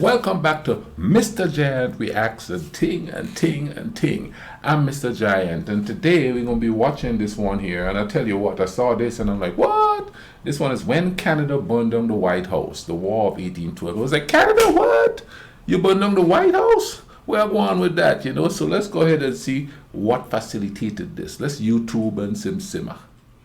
Welcome back to Mr. Giant Reacts and Ting and Ting and Ting. I'm Mr. Giant, and today we're going to be watching this one here. And I tell you what, I saw this and I'm like, what? This one is When Canada Burned Down the White House, the War of 1812. I was like, Canada, what? You burned down the White House? Well, go on with that, you know. So let's go ahead and see what facilitated this. Let's YouTube and simmer.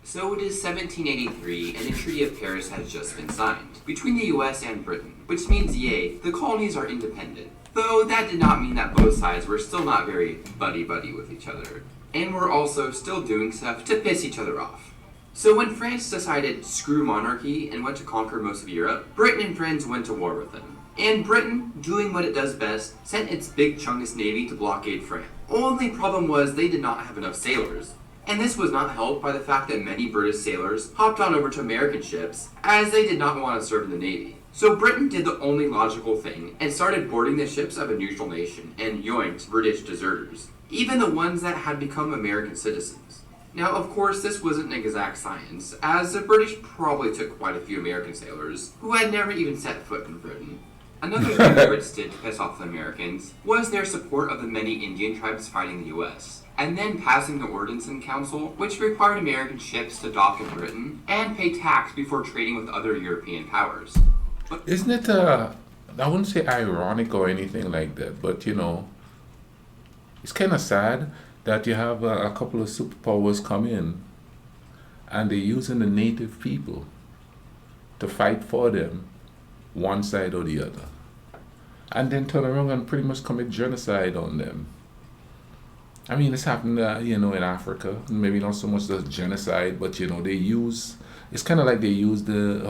So it is 1783, and the Treaty of Paris has just been signed between the US and Britain, which means, yay, the colonies are independent. Though that did not mean that both sides were still not very buddy-buddy with each other, and were also still doing stuff to piss each other off. So when France decided screw monarchy and went to conquer most of Europe, Britain and friends went to war with them. And Britain, doing what it does best, sent its big Chungus navy to blockade France. Only problem was they did not have enough sailors. And this was not helped by the fact that many British sailors hopped on over to American ships, as they did not want to serve in the Navy. So Britain did the only logical thing, and started boarding the ships of a neutral nation, and yoinked British deserters, even the ones that had become American citizens. Now, of course, this wasn't an exact science, as the British probably took quite a few American sailors, who had never even set foot in Britain. Another thing the Brits did to piss off the Americans was their support of the many Indian tribes fighting the US, and then passing the Ordnance Council, which required American ships to dock in Britain and pay tax before trading with other European powers. Isn't it, I wouldn't say ironic or anything like that, but you know, it's kind of sad that you have a couple of superpowers come in and they're using the native people to fight for them, one side or the other, and then turn around and pretty much commit genocide on them. I mean, it's happened, you know, in Africa. Maybe not so much the genocide, but you know, it's kind of like how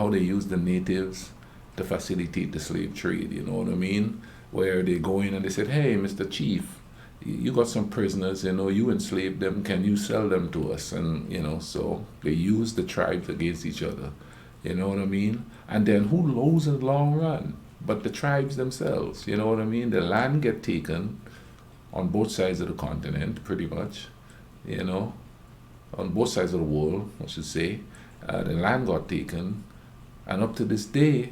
they use the natives to facilitate the slave trade. You know what I mean? Where they go in and they said, "Hey, Mr. Chief, you got some prisoners. You know, you enslaved them. Can you sell them to us?" And you know, so they use the tribes against each other. You know what I mean? And then who loses in the long run? But the tribes themselves. You know what I mean? The land get taken on both sides of the continent, pretty much, you know, on both sides of the world, I should say. The land got taken, and up to this day,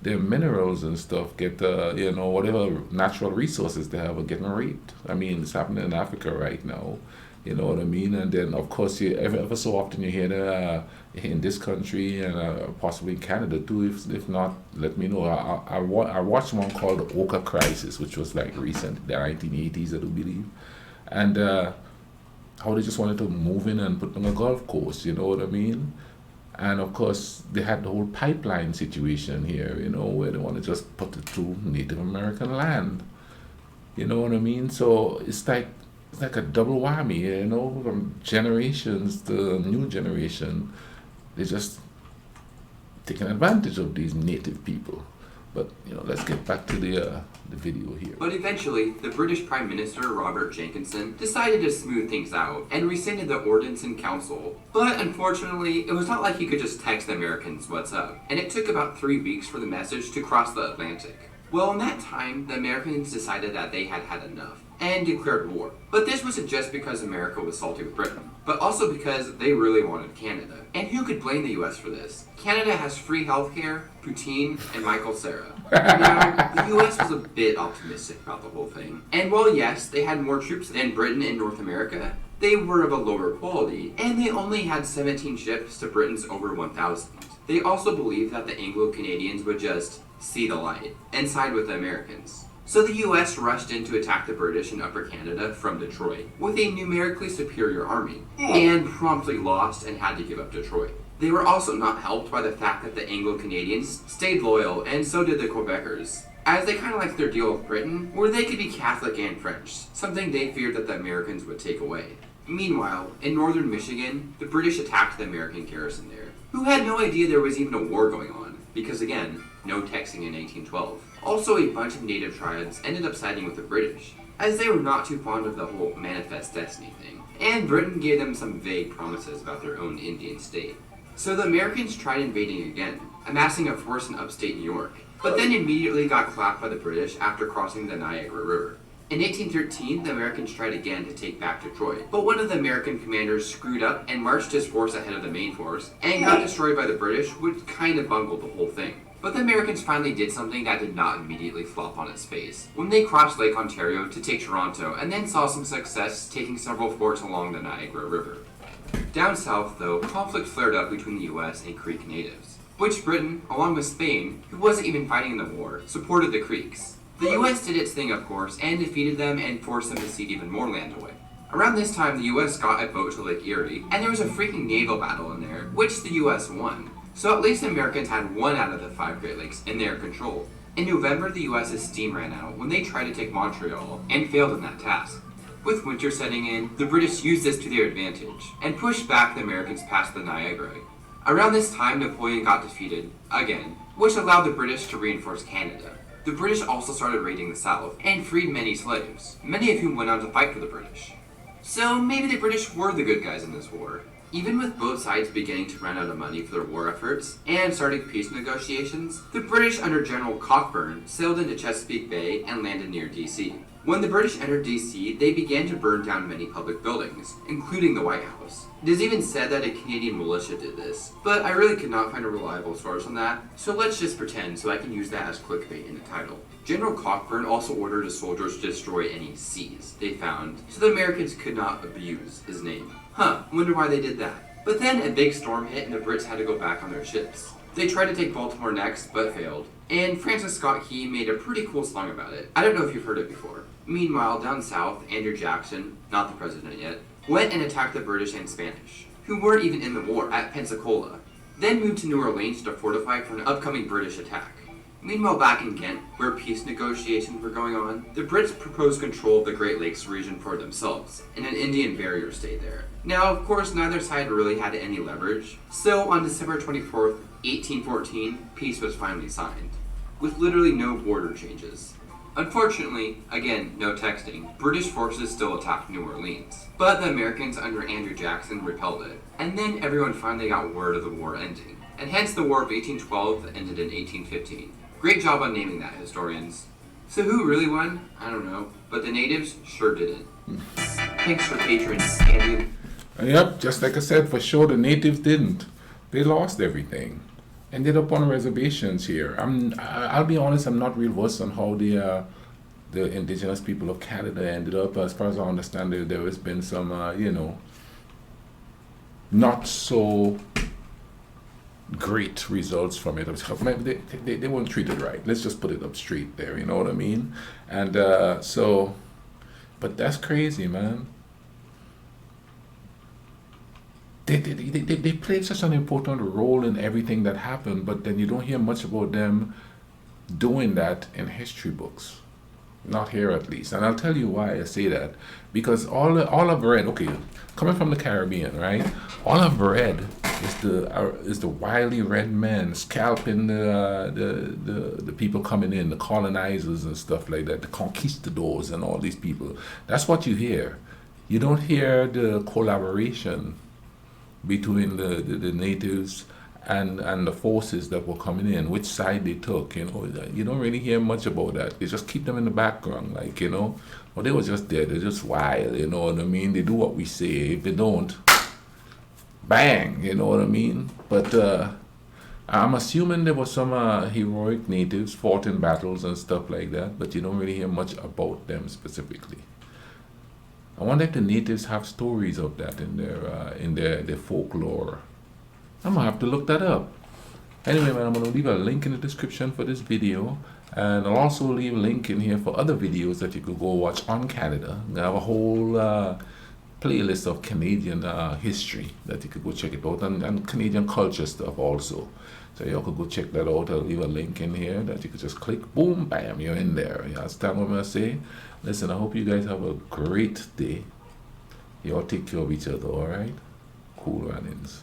their minerals and stuff get, you know, whatever natural resources they have are getting raped. I mean, it's happening in Africa right now, you know what I mean? And then, of course, ever so often you hear that in this country and possibly in Canada too. If not, let me know. I watched one called the Oka Crisis, which was like recent, the 1980s, I do believe. And how they just wanted to move in and put on a golf course, you know what I mean? And of course, they had the whole pipeline situation here, you know, where they want to just put it through Native American land. You know what I mean? So it's like a double whammy, you know, from generations to new generation. They're just taking advantage of these native people. But, you know, let's get back to the video here. But eventually, the British Prime Minister, Robert Jenkinson, decided to smooth things out and rescinded the Ordnance Council. But unfortunately, it was not like he could just text the Americans what's up, and it took about 3 weeks for the message to cross the Atlantic. Well, in that time, the Americans decided that they had had enough and declared war. But this wasn't just because America was salty with Britain, but also because they really wanted Canada. And who could blame the US for this? Canada has free healthcare, poutine, and Michael Cera. Now, the US was a bit optimistic about the whole thing. And while yes, they had more troops than Britain in North America, they were of a lower quality, and they only had 17 ships to Britain's over 1,000. They also believed that the Anglo-Canadians would just see the light and side with the Americans. So the US rushed in to attack the British in Upper Canada from Detroit with a numerically superior army, and promptly lost and had to give up Detroit. They were also not helped by the fact that the Anglo-Canadians stayed loyal, and so did the Quebecers, as they kind of liked their deal with Britain, where they could be Catholic and French, something they feared that the Americans would take away. Meanwhile, in northern Michigan, the British attacked the American garrison there, who had no idea there was even a war going on, because again, no texting in 1812. Also, a bunch of native tribes ended up siding with the British, as they were not too fond of the whole manifest destiny thing, and Britain gave them some vague promises about their own Indian state. So the Americans tried invading again, amassing a force in upstate New York, but then immediately got clapped by the British after crossing the Niagara River. In 1813, the Americans tried again to take back Detroit, but one of the American commanders screwed up and marched his force ahead of the main force, and got destroyed by the British, which kind of bungled the whole thing. But the Americans finally did something that did not immediately flop on its face, when they crossed Lake Ontario to take Toronto and then saw some success taking several forts along the Niagara River. Down south, though, conflict flared up between the US and Creek natives, which Britain, along with Spain, who wasn't even fighting in the war, supported the Creeks. The US did its thing, of course, and defeated them and forced them to cede even more land away. Around this time, the US got a boat to Lake Erie, and there was a freaking naval battle in there, which the US won. So at least the Americans had one out of the 5 Great Lakes in their control. In November, the US's steam ran out when they tried to take Montreal, and failed in that task. With winter setting in, the British used this to their advantage, and pushed back the Americans past the Niagara. Around this time, Napoleon got defeated, again, which allowed the British to reinforce Canada. The British also started raiding the South, and freed many slaves, many of whom went on to fight for the British. So maybe the British were the good guys in this war. Even with both sides beginning to run out of money for their war efforts, and starting peace negotiations, the British under General Cockburn sailed into Chesapeake Bay and landed near DC. When the British entered DC, they began to burn down many public buildings, including the White House. It is even said that a Canadian militia did this, but I really could not find a reliable source on that, so let's just pretend so I can use that as clickbait in the title. General Cockburn also ordered his soldiers to destroy any C's they found, so the Americans could not abuse his name. Wonder why they did that. But then a big storm hit and the Brits had to go back on their ships. They tried to take Baltimore next, but failed. And Francis Scott Key made a pretty cool song about it. I don't know if you've heard it before. Meanwhile, down south, Andrew Jackson, not the president yet, went and attacked the British and Spanish, who weren't even in the war, at Pensacola, then moved to New Orleans to fortify for an upcoming British attack. Meanwhile, back in Ghent, where peace negotiations were going on, the Brits proposed control of the Great Lakes region for themselves, and an Indian barrier stayed there. Now, of course, neither side really had any leverage, so on December 24th, 1814, peace was finally signed, with literally no border changes. Unfortunately, again, no texting, British forces still attacked New Orleans, but the Americans under Andrew Jackson repelled it, and then everyone finally got word of the war ending, and hence the War of 1812 ended in 1815. Great job on naming that, historians. So who really won? I don't know, but the natives sure didn't. Thanks for patrons, Andy. Yep, just like I said, for sure the natives didn't. They lost everything. Ended up on reservations here. I'll be honest, I'm not real versed on how the indigenous people of Canada ended up. As far as I understand, there has been some, not so great results from it. They weren't treated right. Let's just put it up straight there, you know what I mean? And but that's crazy, man. They played such an important role in everything that happened, but then you don't hear much about them doing that in history books. Not here, at least. And I'll tell you why I say that. Because all I've read, okay, coming from the Caribbean, right? All I've read is the wily red men scalping the people coming in, the colonizers and stuff like that, the conquistadors and all these people. That's what you hear. You don't hear the collaboration between the natives and the forces that were coming in, which side they took, you don't really hear much about that. They just keep them in the background, like, well, they were just there, they're just wild, you know what I mean? They do what we say. If they don't, bang, you know what I mean? But I'm assuming there were some heroic natives fought in battles and stuff like that, but you don't really hear much about them specifically. I wonder if the natives have stories of that in their folklore. I'm gonna have to look that up. Anyway, man, I'm gonna leave a link in the description for this video, and I'll also leave a link in here for other videos that you could go watch on Canada. I have a whole playlist of Canadian history that you could go check it out, and Canadian culture stuff also. So y'all could go check that out. I'll leave a link in here that you could just click, boom, bam, you're in there. You understand what I'm gonna say? Listen, I hope you guys have a great day. Y'all take care of each other, alright? Cool runnings.